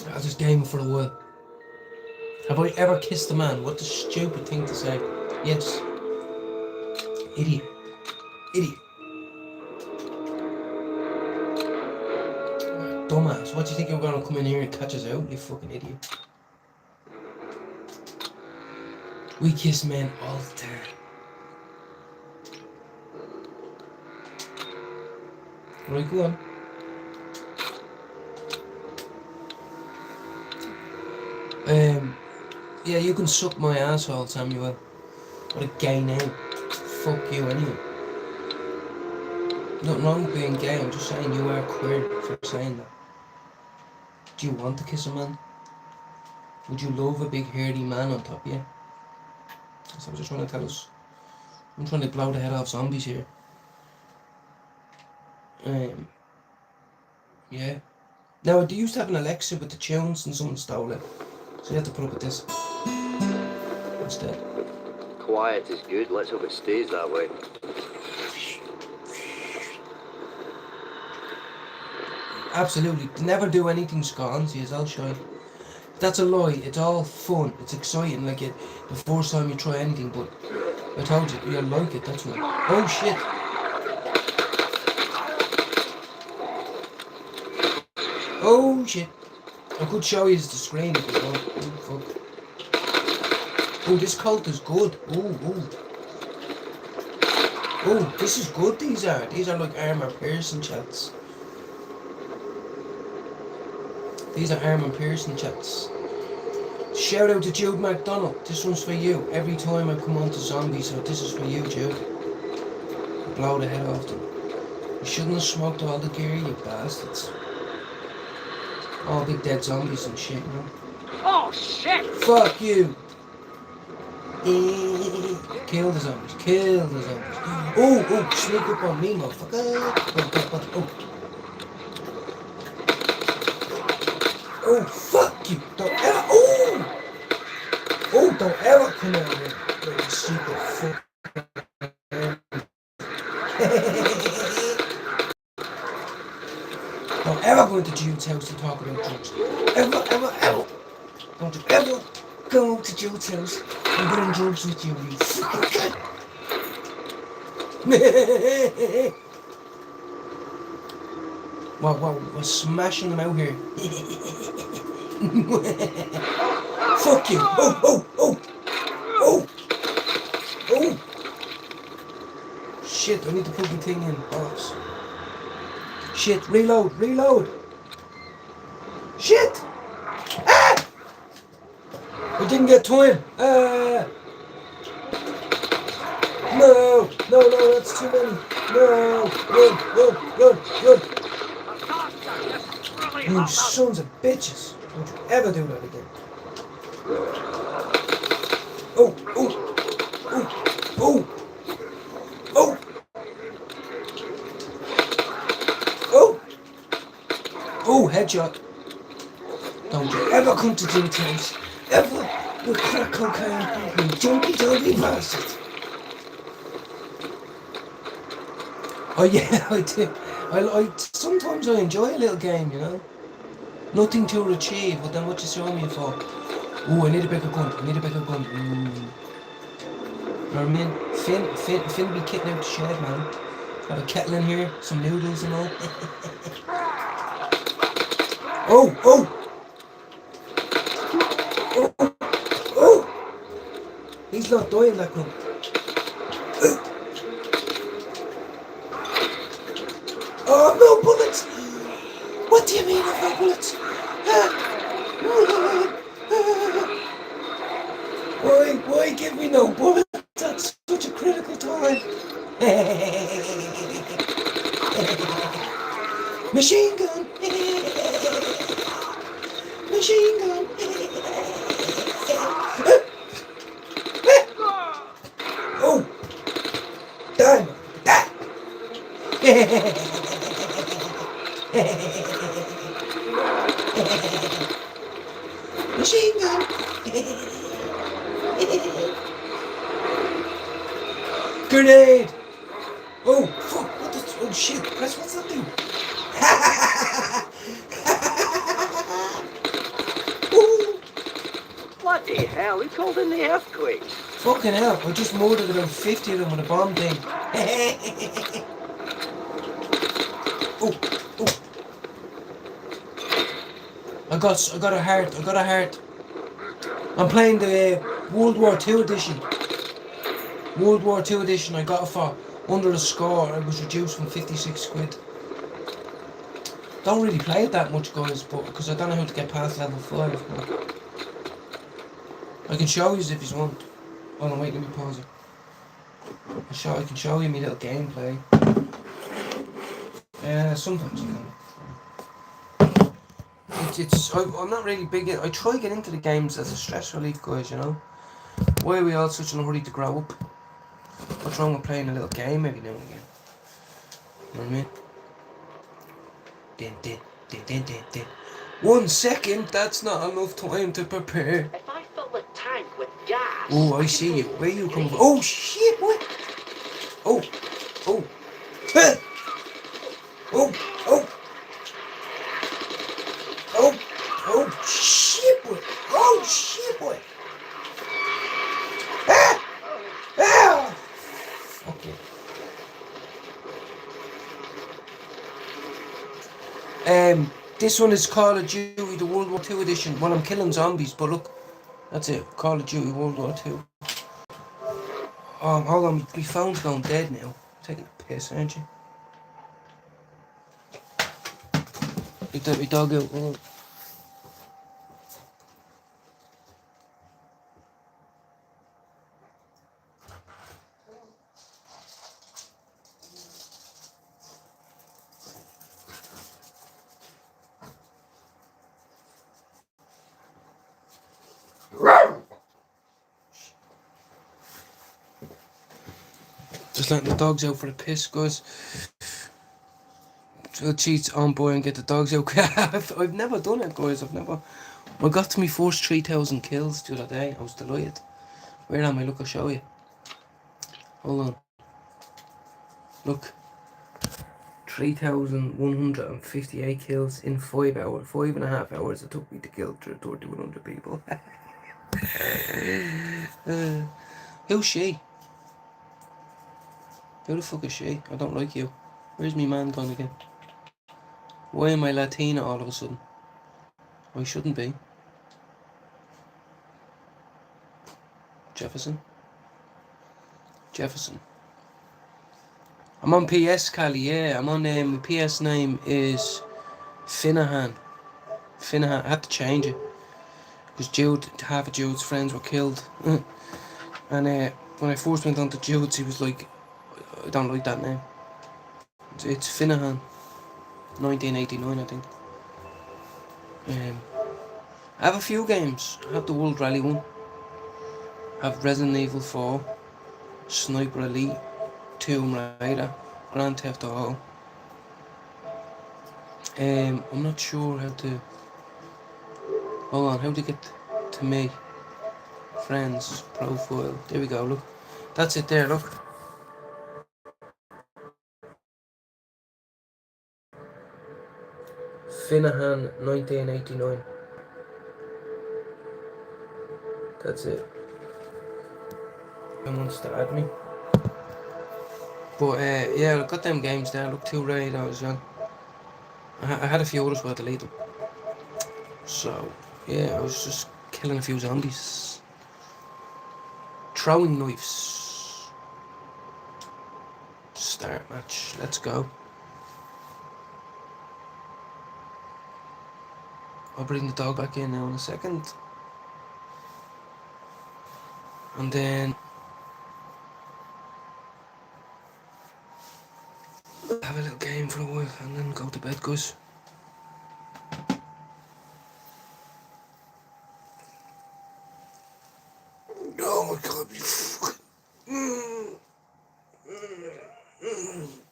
I was just gaming for a while. Have I ever kissed a man? What a stupid thing to say. Yes. Idiot. Idiot. Dumbass. What do you think you're going to come in here and catch us out, you fucking idiot? We kiss men all the time. Right, go on. Yeah, you can suck my asshole, Samuel. What a gay name. Fuck you anyway. Nothing wrong with being gay, I'm just saying you are queer for saying that. Do you want to kiss a man? Would you love a big hairy man on top of you? That's what I'm just trying to tell us. I'm trying to blow the head off zombies here. Yeah. Now, I used to have an Alexa with the tunes and someone stole it. So you have to put up with this instead. Quiet is good. Let's hope it stays that way. Absolutely. Never do anything scones, yes, I'll show you. That's a lie. It's all fun. It's exciting, like it the first time you try anything, but I told you, you'll like it, that's why. Oh shit. Oh shit. I could show you the screen if you want. Oh fuck. Oh, this cult is good. Oh. Oh, this is good, these are. These are like armor piercing chats. These are armor piercing chats. Shout out to Jude McDonald. This one's for you. Every time I come on to zombies, so this is for you, Jude. Blow the head off them. You shouldn't have smoked all the gear, you bastards. All big dead zombies and shit, you know? Oh, shit! Fuck you! Kill the zombies. Kill the zombies. Oh, sneak up on me, motherfucker. Oh, fuck you. Don't ever. Don't ever come out here. Little secret fuck. Don't ever go into Jude's house to talk about drugs. Ever. Don't you ever go to Jude's house and bring drugs with you, you fucking cunt. Wow, we're smashing them out here. Fuck you. Oh. Shit, I need to put the thing in. Bollocks. Shit, reload. Shit! Ah! I didn't get time. No, that's too many. No, run. You sons of bitches. Don't you ever do that again. Oh. Oh, headshot. Don't you ever come to Jim's house. Ever. You crack cocaine. You junkie bastard. Oh yeah, I do. I sometimes I enjoy a little game, you know. Nothing to achieve, but then what you show me for? Oh, I need a bigger gun. You know what I mean? Finn be kitting out the shed, man. Have a kettle in here, some noodles and all. Oh! He's not dying, that gun. Oh, no bullets! What do you mean of no bullets? Why give me no bullets at such a critical time? Machine gun! Oh! Damn! Machine gun! Grenade! Oh, fuck! Oh shit! What's that do? What the hell? Who called in the earthquake? Fucking hell! I just murdered about 50 of them with a bomb thing. Oh! I got a heart. I'm playing the World War II edition. I got it for under the score. It was reduced from 56 quid. Don't really play it that much, guys, but because I don't know how to get past level 5. But I can show you if you want. Oh no, wait, let me pause it. I can show you my little gameplay. Sometimes you can. I'm not really big in. I try to get into the games as a stress relief, guys, you know. Why are we all such in a hurry to grow up? What's wrong with playing a little game every now and again? You know what I mean? Din. 1 second, that's not enough time to prepare. If I fill the tank with gas... Oh, I see you. Where you come from? Oh, shit, what? Oh. Huh. Oh, shit, boy. Ah! Okay. This one is Call of Duty, the World War II edition. Well, I'm killing zombies, but look, that's it. Call of Duty World War II. Hold on, my phone's going dead now. Taking a piss, aren't you? Let me dog out. Just letting the dogs out for a piss, guys. So cheats on boy and get the dogs out. I've never done it, guys. I got to my first 3,000 kills the other day. I was delighted. Where am I? Look, I'll show you. Hold on. Look. 3,158 kills in 5 hours. 5.5 hours it took me to kill 3,100 people. Who's she? Who the fuck is she? I don't like you. Where's me man gone again? Why am I Latina all of a sudden? I shouldn't be. Jefferson. I'm on PS, Callie, yeah. I'm on, my PS name is Finahan. I had to change it. Because half of Jude's friends were killed. And when I first went on to Jude's, he was like, I don't like that name. It's Finahan. 1989, I think. I have a few games. I have the World Rally one. I have Resident Evil 4, Sniper Elite, Tomb Raider, Grand Theft Auto. I'm not sure how to... Hold on, how to get to me? Friends, profile. There we go, look. That's it there, look. Finahan 1989. That's it. Someone wants to add me. But yeah, I got them games there. Look, Tomb Raider as well. I had a few others, but I deleted them. So yeah, I was just killing a few zombies. Throwing knives. Start match. Let's go. I'll bring the dog back in now in a second. And then have a little game for a while and then go to bed, guys. Oh my god, you fucking...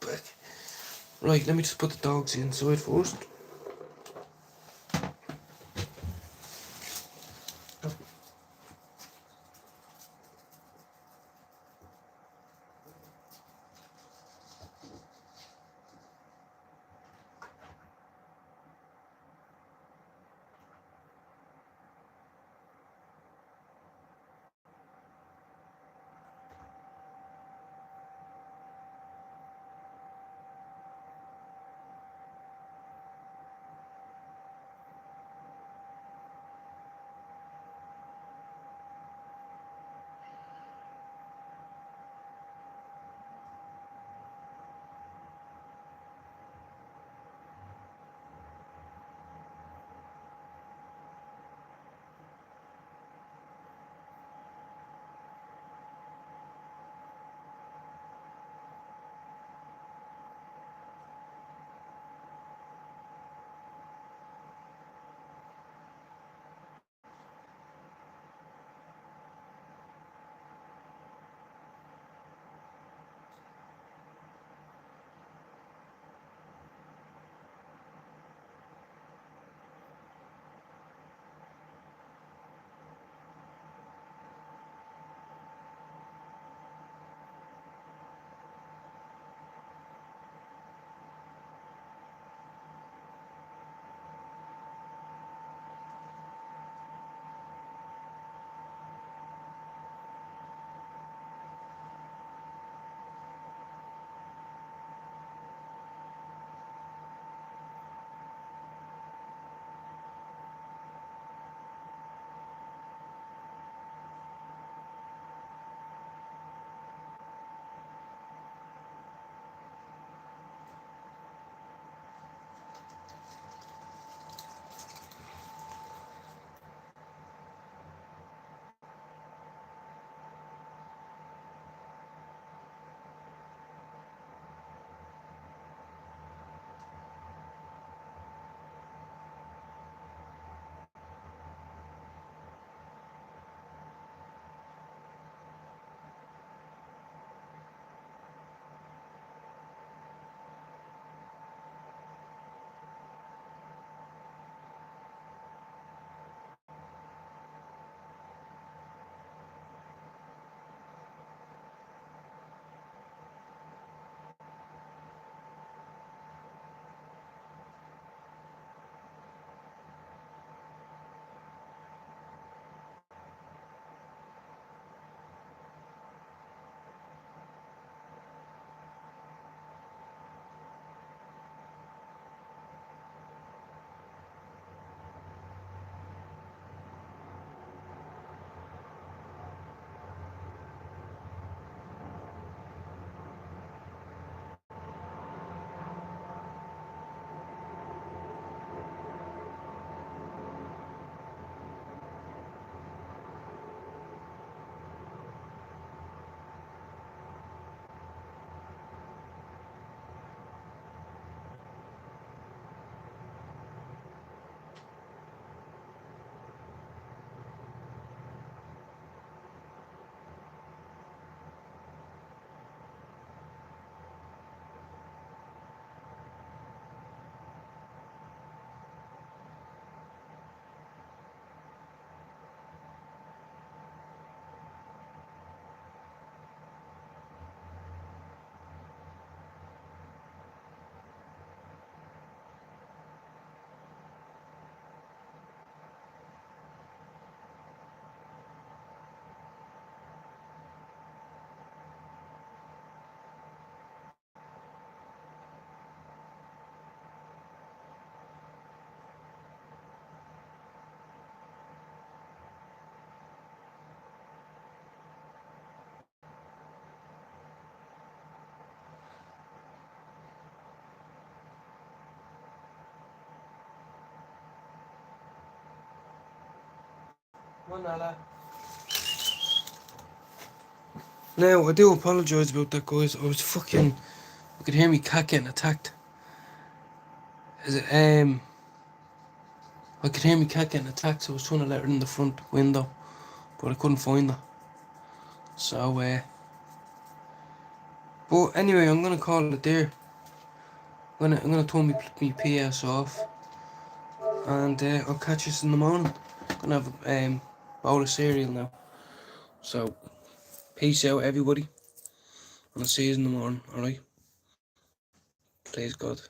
Back. Right, let me just put the dogs inside first. Now, I do apologise about that, guys. I was fucking... I could hear me cat getting attacked. I could hear me cat getting attacked, so I was trying to let her in the front window. But I couldn't find her. So, but anyway, I'm gonna call it there. I'm gonna turn my PS off. And I'll catch us in the morning. I'm gonna have a bowl of cereal now. So, peace out, everybody. And I'll see you in the morning, alright? Please God.